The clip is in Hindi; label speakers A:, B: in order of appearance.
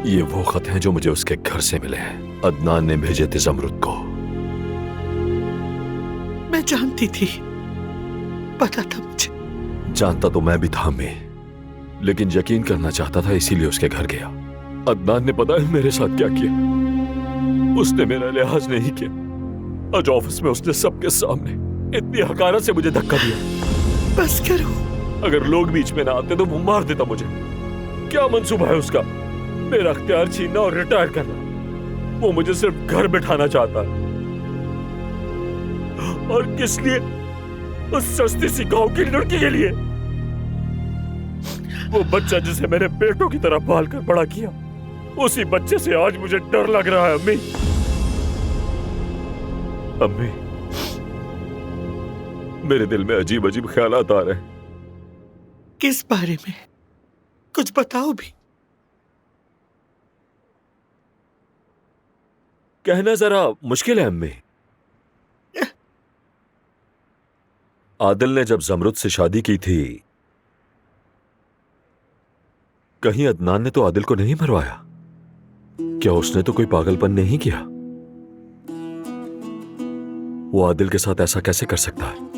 A: ये वो खत हैं जो मुझे उसके घर से मिले हैं। अदनान ने भेजे थे ज़मरुद को।
B: मैं जानती थी, पता था मुझे।
A: जानता तो मैं भी था मैं, लेकिन यकीन करना चाहता था, इसीलिए उसके घर गया। अदनान ने पता है मेरे साथ क्या किया? उसने मेरा लिहाज नहीं किया। आज ऑफिस में उसने सबके सामने इतनी हकारत से मुझे धक्का दिया।
B: बस करो।
A: अगर लोग बीच में ना आते तो वो मार देता मुझे। क्या मंसूबा है उसका? मेरा अख्तियार छीनना और रिटायर करना। वो मुझे सिर्फ घर बिठाना चाहता है। और किस लिए? उस सस्ती सी गांव की लड़की के लिए। वो बच्चा जिसे मैंने बेटों की तरह पाल कर बड़ा किया, उसी बच्चे से आज मुझे डर लग रहा है। अम्मी, अम्मी, मेरे दिल में अजीब अजीब ख्यालात आ रहे हैं।
B: किस बारे में? कुछ बताओ भी।
A: कहना जरा मुश्किल है अम्मी। आदिल ने जब ज़मरुद से शादी की थी, कहीं अदनान ने तो आदिल को नहीं मरवाया? क्या उसने तो कोई पागलपन नहीं किया? वो आदिल के साथ ऐसा कैसे कर सकता है?